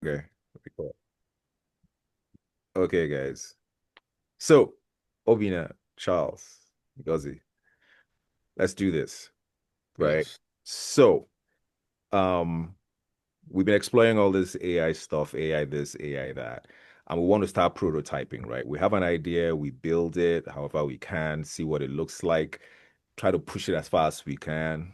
Okay. Cool. Okay, guys. So, Obina, Charles, Gozi, let's do this, right? Yes. So, um, we've been exploring all this AI stuff, AI this, AI that, and we want to start prototyping, right? We have an idea, we build it however we can, see what it looks like, try to push it as far as we can,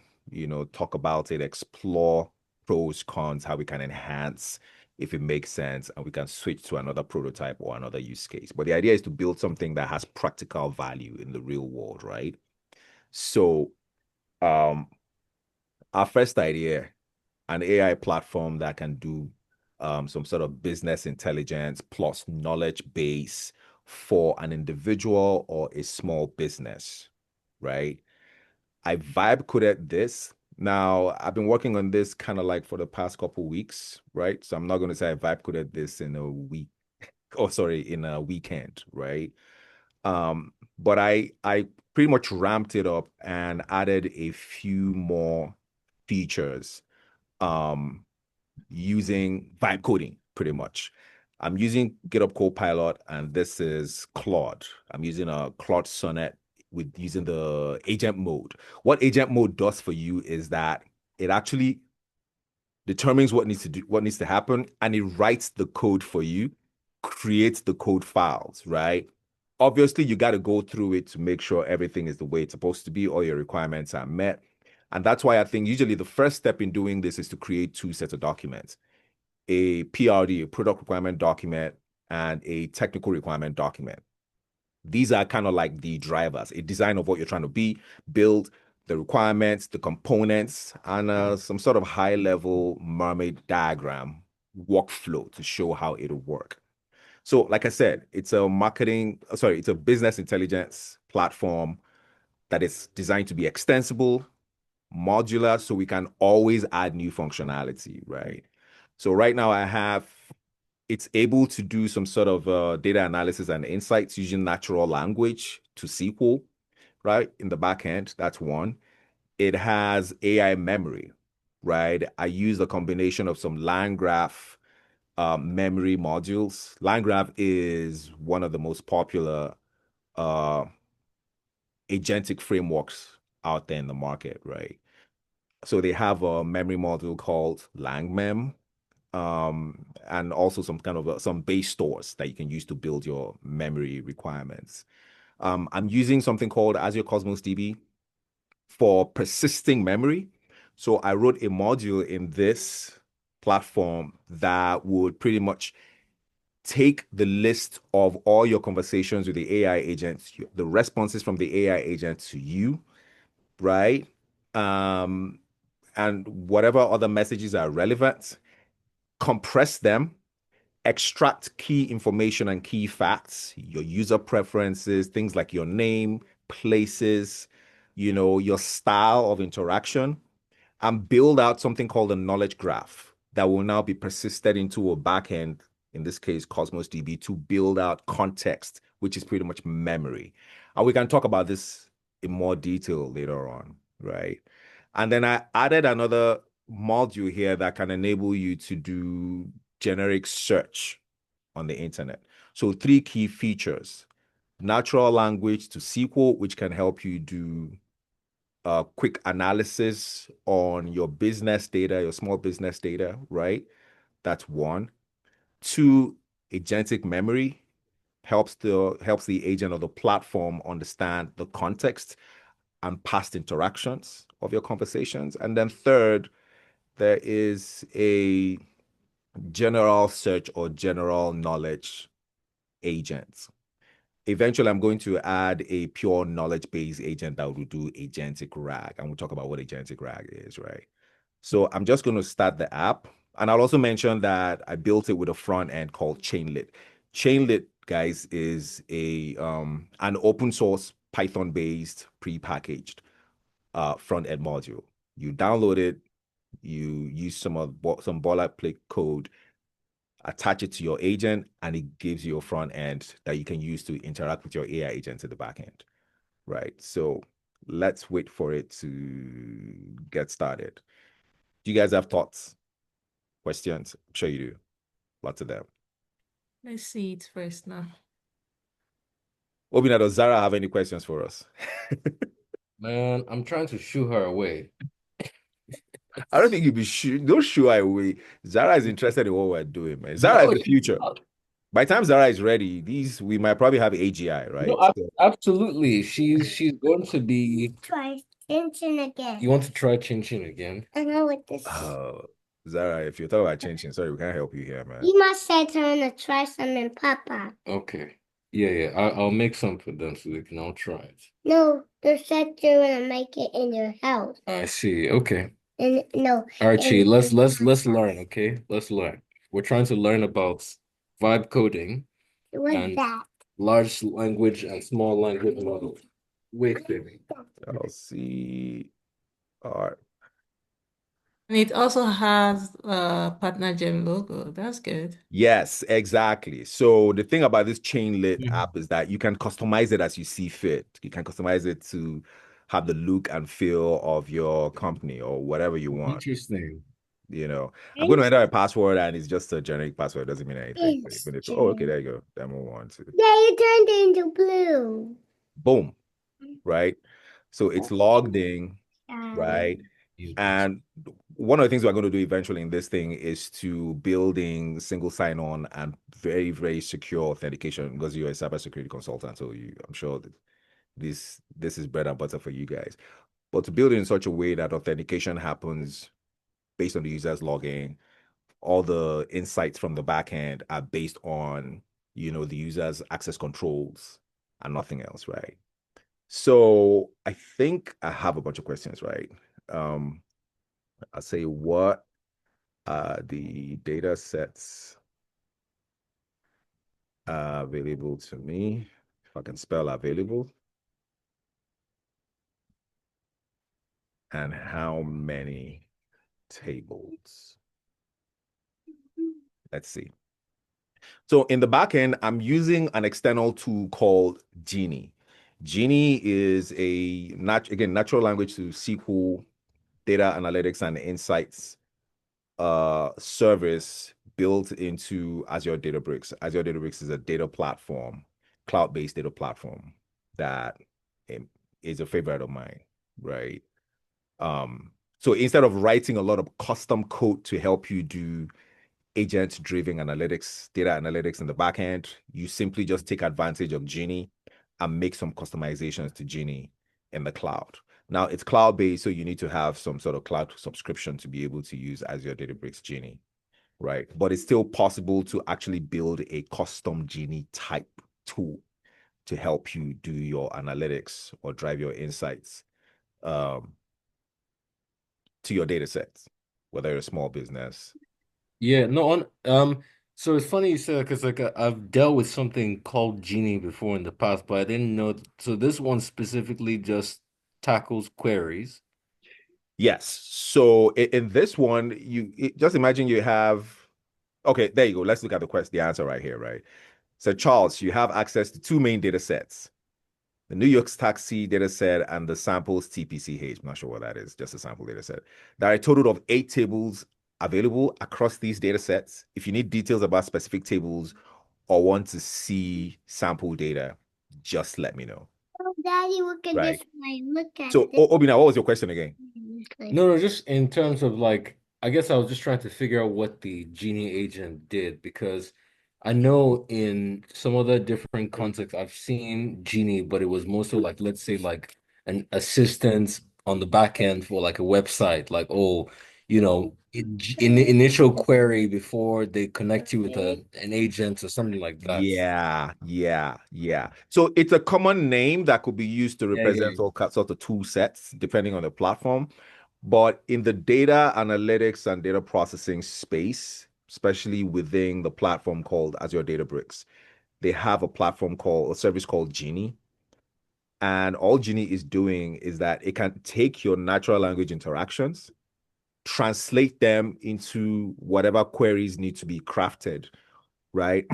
talk about it, explore pros, cons, how we can enhance if it makes sense, and we can switch to another prototype or another use case. But the idea is to build something that has practical value in the real world, right? So, um, our first idea, an AI platform that can do some sort of business intelligence plus knowledge base for an individual or a small business, right? I vibe coded this. Now, I've been working on this kind of like for the past couple weeks, right? So I'm not going to say I vibe coded this in a week, or sorry, in a weekend, right? But I pretty much ramped it up and added a few more features um using vibe coding pretty much. I'm using GitHub Copilot and this is Claude. I'm using a Claude Sonnet with using the agent mode. What agent mode does for you is that it actually determines what needs to happen, and it writes the code for you, creates the code files, right? Obviously, you got to go through it to make sure everything is the way it's supposed to be, all your requirements are met. And that's why I think usually the first step in doing this is to create two sets of documents, a PRD, a product requirement document, and a technical requirement document. These are kind of like the drivers, a design of what you're trying to build, the requirements, the components, and some sort of high level mermaid diagram workflow to show how it'll work. So, like I said, it's a business intelligence platform that is designed to be extensible, modular, so we can always add new functionality, right? So right now it's able to do some sort of data analysis and insights using natural language to SQL, right? In the back end, that's one. It has AI memory, right? I use a combination of some line graph memory modules. Line graph is one of the most popular uh, agentic frameworks out there in the market, right? So they have a memory module called LangMem, and also some kind of some base stores that you can use to build your memory requirements. I'm using something called Azure Cosmos DB for persisting memory. So I wrote a module in this platform that would pretty much take the list of all your conversations with the AI agents, the responses from the AI agent to you, right? Um, and whatever other messages are relevant, compress them, extract key information and key facts, your user preferences, things like your name, places, your style of interaction, and build out something called a knowledge graph that will now be persisted into a backend, in this case, Cosmos DB, to build out context, which is pretty much memory. And we can talk about this in more detail later on, right? And then I added another module here that can enable you to do generic search on the internet. So three key features: natural language to SQL, which can help you do quick analysis on your business data, your small business data, right? That's one. Two, agentic memory helps the agent or the platform understand the context and past interactions of your conversations. And then third, there is a general search or general knowledge agent. Eventually, I'm going to add a pure knowledge-based agent that will do agentic RAG, and we'll talk about what agentic RAG is, right? So I'm just going to start the app. And I'll also mention that I built it with a front end called Chainlit. Chainlit, guys, is a an open source Python-based prepackaged front end module. You download it, you use some boilerplate code, attach it to your agent, and it gives you a front end that you can use to interact with your AI agents at the back end, right? So let's wait for it to get started. Do you guys have thoughts, questions? I'm sure you do. lots of them. Let's see it first now. Obina, does Zara have any questions for us? Man, I'm trying to shoo her away. I don't think you'd be don't shoo her away. Zara is interested in what we're doing, man. Zara is No, the future. By the time Zara is ready, we might probably have AGI, no, right? So, absolutely. She's going to be. Try Chin Chin again. You want to try Chin Chin again? I know what this. Zara, if you're talking about changing, sorry, we can't help you here, man. You must say trying to try some in Papa. Okay. Yeah. I'll make some for them so they can all try it. No, they said you're gonna make it in your house. I see. Okay. And no. All right, Chi, in- let's learn, okay? Let's learn. We're trying to learn about vibe coding What's and that? large language and small language models. Wait, baby. I'll see. All right. And it also has a partner gem logo. That's good. Yes, exactly. So the thing about this Chainlit Mhm. app is that you can customize it as you see fit. You can customize it to have the look and feel of your company or whatever you want. Interesting. I'm going to enter a password and it's just a generic password. It doesn't mean anything. It's Oh, okay, there you go. Demo one, two. Yeah, you turned it into blue. Boom, right? So it's logged in, right? And one of the things we're going to do eventually in this thing is to building single sign-on and very, very secure authentication because you're a cybersecurity consultant. So I'm sure that this is bread and butter for you guys. But to build it in such a way that authentication happens based on the user's login, all the insights from the back end are based on, the user's access controls and nothing else, right? So I think I have a bunch of questions, right? I'll say what are the data sets available to me? If I can spell available. And how many tables? Let's see. So in the backend, I'm using an external tool called Genie. Genie is again, natural language to SQL data analytics and insights service built into Azure Databricks. Azure Databricks is a data platform, cloud-based data platform that is a favorite of mine, right? So instead of writing a lot of custom code to help you do agent-driven analytics, data analytics in the back end, you simply just take advantage of Genie and make some customizations to Genie in the cloud. Now, it's cloud-based, so you need to have some sort of cloud subscription to be able to use Azure Databricks Genie, right? But it's still possible to actually build a custom Genie type tool to help you do your analytics or drive your insights to your data sets, whether you're a small business. Yeah, no, so it's funny you said because like I've dealt with something called Genie before in the past, but I didn't know. So this one specifically just tackles queries. Yes. So in this one, just imagine you have, okay, there you go. Let's look at the answer right here, right? So Charles, you have access to two main data sets, the New York's taxi data set and the samples TPCH. I'm not sure what that is, just a sample data set. There are a total of 8 tables available across these data sets. If you need details about specific tables or want to see sample data, just let me know. Oh, Daddy, look at Right. this one. Look at So, this. Obina, what was your question again? No, just in terms of like, I guess I was just trying to figure out what the Genie agent did because I know in some other different contexts I've seen Genie, but it was mostly like, let's say like an assistant on the back end for like a website, like, oh, in the initial query before they connect you with an agent or something like that. Yeah. So it's a common name that could be used to represent all sorts of tool sets, depending on the platform. But in the data analytics and data processing space, especially within the platform called Azure Databricks, they have a service called Genie. And all Genie is doing is that it can take your natural language interactions, translate them into whatever queries need to be crafted, right?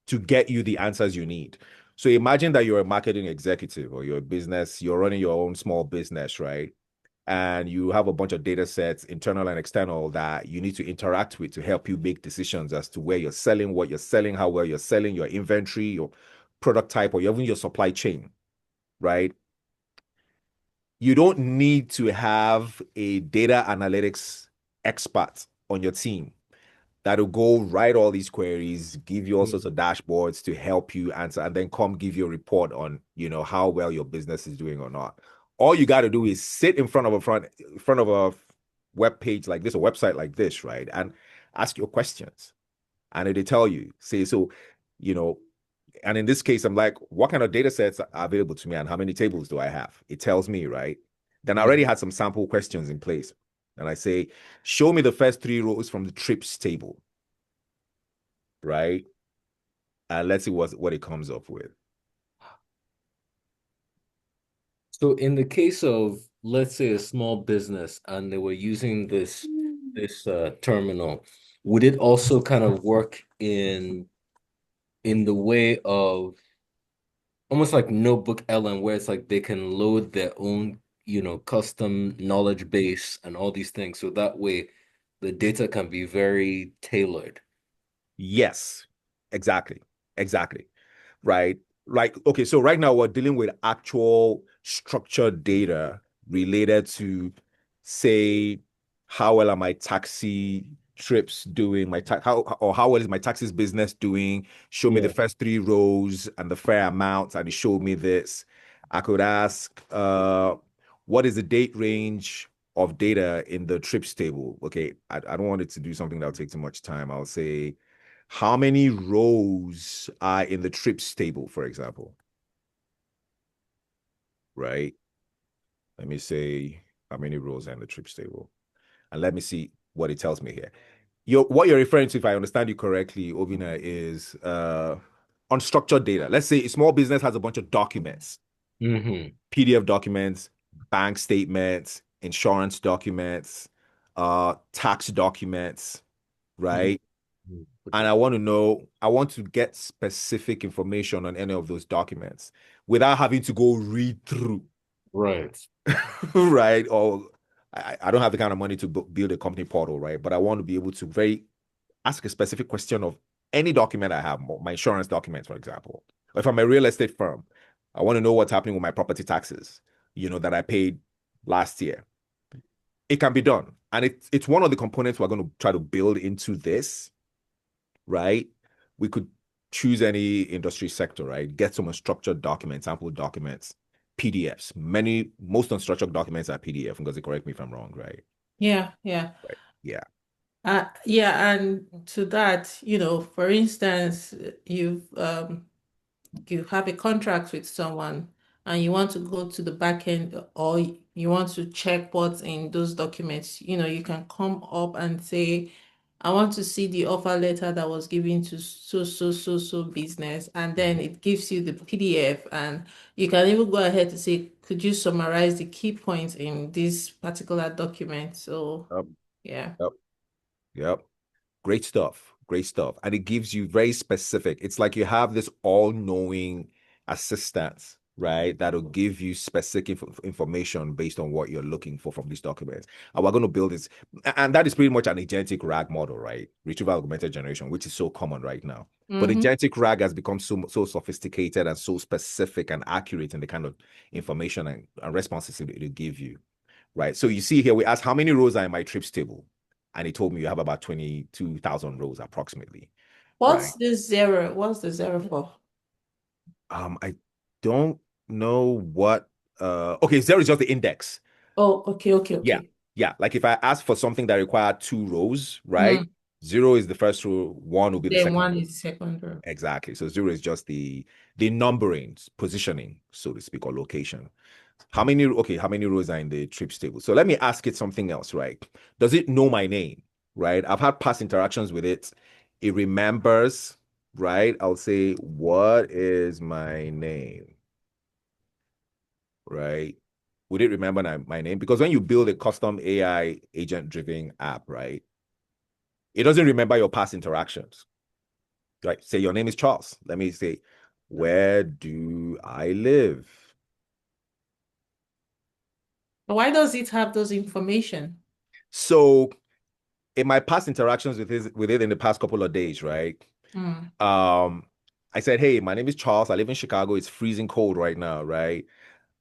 To get you the answers you need. So imagine that you're a marketing executive or you're running your own small business, right? and you have a bunch of data sets, internal and external, that you need to interact with to help you make decisions as to where you're selling, what you're selling, how well you're selling, your inventory, your product type, or even your supply chain, right? You don't need to have a data analytics expert on your team that'll go write all these queries, give you all sorts of dashboards to help you answer, and then come give you a report on, how well your business is doing or not. All you got to do is sit in front of a web page like this, a website like this, right? And ask your questions. And it'll tell you, say, so, you know, and in this case, I'm like, what kind of data sets are available to me and how many tables do I have? It tells me, right? Then I already had some sample questions in place. And I say, show me the first 3 rows from the trips table, right? And let's see what it comes up with. So in the case of, let's say, a small business and they were using this terminal, would it also kind of work in the way of almost like Notebook LM, where it's like they can load their own, custom knowledge base and all these things. So that way the data can be very tailored. Yes, exactly. Exactly. Right. Like, okay, so right now we're dealing with actual structured data related to, say, how well are my taxi trips doing, how well is my taxis business doing? Show me the Yeah. first 3 rows and the fair amount, and it showed me this. I could ask, what is the date range of data in the trips table? Okay, I don't want it to do something that'll take too much time. I'll say, how many rows are in the trips table, for example, right? Let me say how many rows are in the trips table. And let me see what it tells me here. What you're referring to, if I understand you correctly, Ovina, is unstructured data. Let's say a small business has a bunch of documents, PDF documents, bank statements, insurance documents, tax documents, right? And I want to get specific information on any of those documents without having to go read through, Right. right? Or I don't have the kind of money to build a company portal, right? But I want to be able to ask a specific question of any document I have, my insurance documents, for example. If I'm a real estate firm, I want to know what's happening with my property taxes, that I paid last year. It can be done. And it's one of the components we're going to try to build into this, right? We could choose any industry sector, right? Get some unstructured documents, sample documents, PDFs. Most unstructured documents are PDF, because correct me if I'm wrong, right? Yeah, yeah. Right. Yeah. Yeah, and to that, for instance, you have a contract with someone and you want to go to the back end, or you want to check what's in those documents, you can come up and say, I want to see the offer letter that was given to so business, and then it gives you the PDF, and you can even go ahead to say, could you summarize the key points in this particular document? So Yep. yeah. Yep. Yep. Great stuff. Great stuff. And it gives you very specific. It's like you have this all-knowing assistant, right? That'll give you specific information based on what you're looking for from these documents. And we're going to build this. And that is pretty much an agentic RAG model, right? Retrieval augmented generation, which is so common right now. But agentic RAG has become so sophisticated and so specific and accurate in the kind of information and responses it'll give you, right? So you see here, we asked how many rows are in my trips table? And he told me you have about 22,000 rows approximately, right? What's this zero? What's the zero for? I don't know what, okay, 0 is just the index. Oh, okay, okay, Yeah. okay. Yeah. Like if I ask for something that required 2 rows, right? Mm. 0 is the first row, 1 will be the Then second one row. is second row. Exactly. So 0 is just the numbering, positioning, so to speak, or location. How many rows are in the trips table? So let me ask it something else, right? Does it know my name, right? I've had past interactions with it. It remembers, right? I'll say, what is my name, right? Would it remember my name? Because when you build a custom AI agent-driven app, right, it doesn't remember your past interactions, right? Say your name is Charles. Let me say, where do I live? Why does it have those information? So in my past interactions with it in the past couple of days, right? Mm. Um, I said, hey, my name is Charles. I live in Chicago. It's freezing cold right now, right?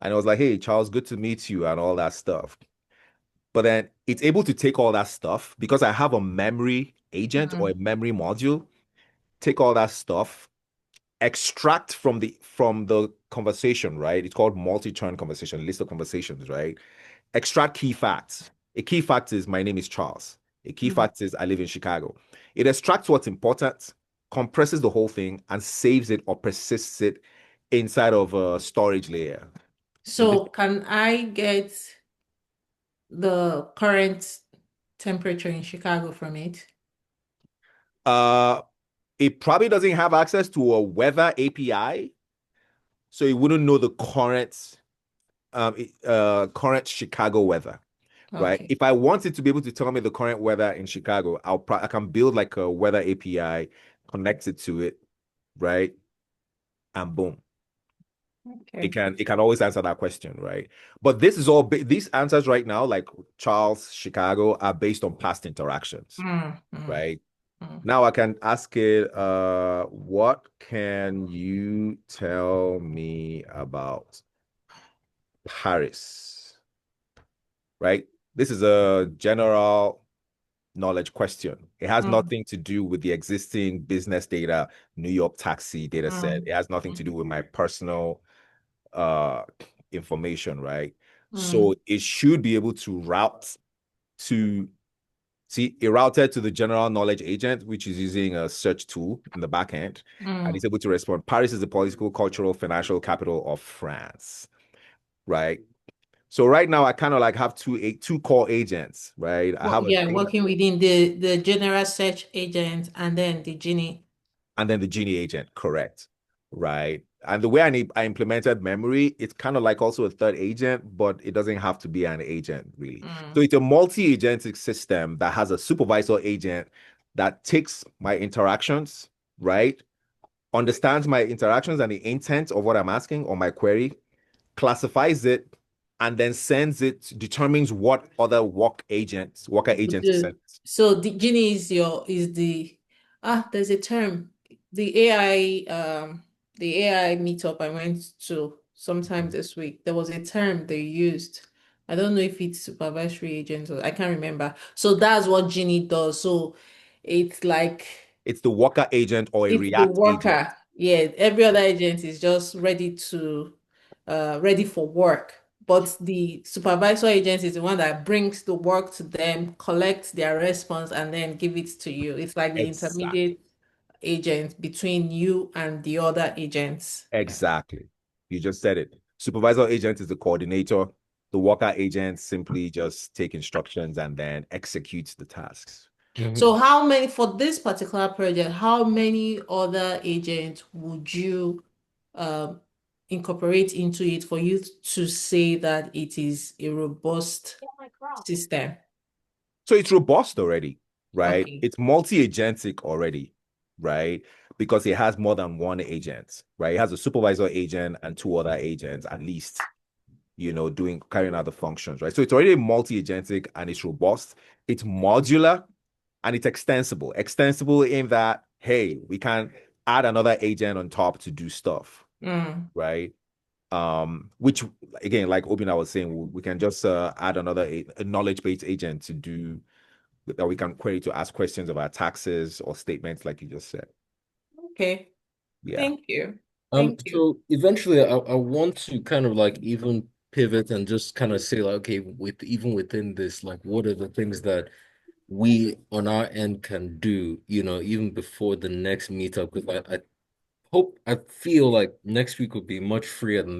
And I was like, hey, Charles, good to meet you and all that stuff. But then it's able to take all that stuff because I have a memory agent or a Mm. memory module, take all that stuff, extract from the conversation, right? It's called multi-turn conversation, list of conversations, right? Extract key facts. A key fact is my name is Charles. A key Mm. fact is I live in Chicago. It extracts what's important, compresses the whole thing, and saves it or persists it inside of a storage layer. And this So can I get the current temperature in Chicago from it? uh it probably doesn't have access to a weather API, so it wouldn't know the current Chicago weather, right? Okay. If I wanted to be able to tell me the current weather in Chicago, I can build like a weather API, connect it to it, right? And boom, Okay. it can always answer that question, right? But this is all these answers right now, like Charles, Chicago, are based on past interactions, Mm. Mm. right? Mm. Now I can ask it, what can you tell me about Paris, right? This is a general knowledge question. It has Mm. nothing to do with the existing business data, New York taxi data set. Mm. It has nothing to do Mm. with my personal uh information, right? So Mm. it should be able to route to see it routed to the general knowledge agent, which is using a search tool in the back end, and Mm. it's able to respond. Paris is the political, cultural, financial capital of France, right? So right now I kind of like have two core agents, right? I Well, have a yeah, data working within the general search agent and then the Genie. and then the Genie agent, correct, right? And the way I implemented memory, it's kind of like also a third agent, but it doesn't have to be an agent really. So Mm. it's a multi-agentic system that has a supervisor agent that takes my interactions, right? Understands my interactions and the intent of what I'm asking or my query, classifies it, and then sends it, determines what other worker agent to send. So the Genie is there's a term. The AI meetup I went to sometime this week, there was a term they used. I don't know if it's supervisory agent or I can't remember. So that's what Genie does. So it's like It's the worker agent or a it's the React agent. worker. Yeah, every other agent is just ready for work. But the supervisor agent is the one that brings the work to them, collects their response, and then give it to you. It's like the Exactly. intermediate agent between you and the other agents. Exactly. You just said it. Supervisor agent is the coordinator. The worker agent simply just take instructions and then executes the tasks. So Mhm. how many for this particular project, how many other agents would you um, incorporate into it for you to say that it is a robust system? So it's robust already, right? Okay. It's multi-agentic already, right? Because it has more than one agent, right? It has a supervisor agent and two other agents at least, doing carrying out the functions, right? So it's already multi-agentic and it's robust. It's modular and it's extensible. Extensible in that, hey, we can add another agent on top to do stuff, Mm. right? Which again, like Obina was saying, we can just add another a knowledge-based agent to do that we can query to ask questions about taxes or statements, like you just said. Okay. Yeah. Thank you. Thank you. So eventually I want to kind of like even pivot and just kind of say like, okay, with even within this, like what are the things that we on our end can do, even before the next meetup? Because I feel like next week will be much freer than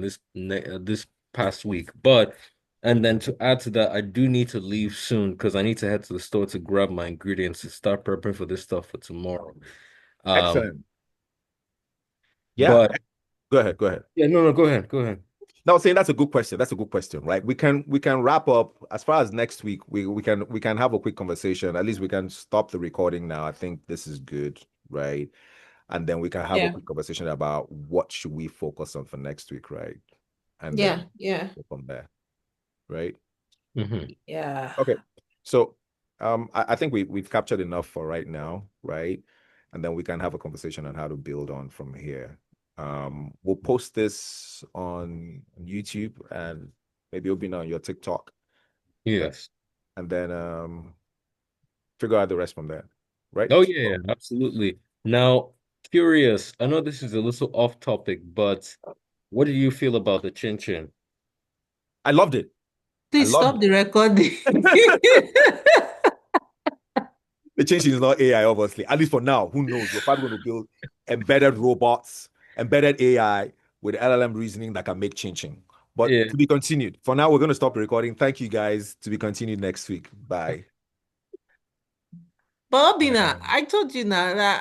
this past week. But and then to add to that, I do need to leave soon because I need to head to the store to grab my ingredients to start prepping for this stuff for tomorrow. Um, Excellent. Yeah. but Go ahead. Go ahead. yeah, no, go ahead, go ahead. No, I was saying that's a good question. That's a good question, right? We can wrap up as far as next week. We can have a quick conversation. At least we can stop the recording now. I think this is good, right? And then we can have a Yeah. quick conversation about what should we focus on for next week, right? And then Yeah. Yeah. go from there, right? Yeah. Okay. So I think we've captured enough for right now, right? And then we can have a conversation on how to build on from here. We'll post this on YouTube and maybe it'll be on your TikTok. Yes. And then figure out the rest from there. Right? Oh yeah, absolutely. Now, curious, I know this is a little off topic, but what do you feel about the chin chin? I loved it. I Please loved stop the recording. the change is not AI, obviously. At least for now, who knows? We're probably going to build embedded robots, embedded AI with LLM reasoning that can make changing. But Yeah. to be continued. For now, we're going to stop the recording. Thank you guys. To be continued next week. Bye. But Obina, I told you now that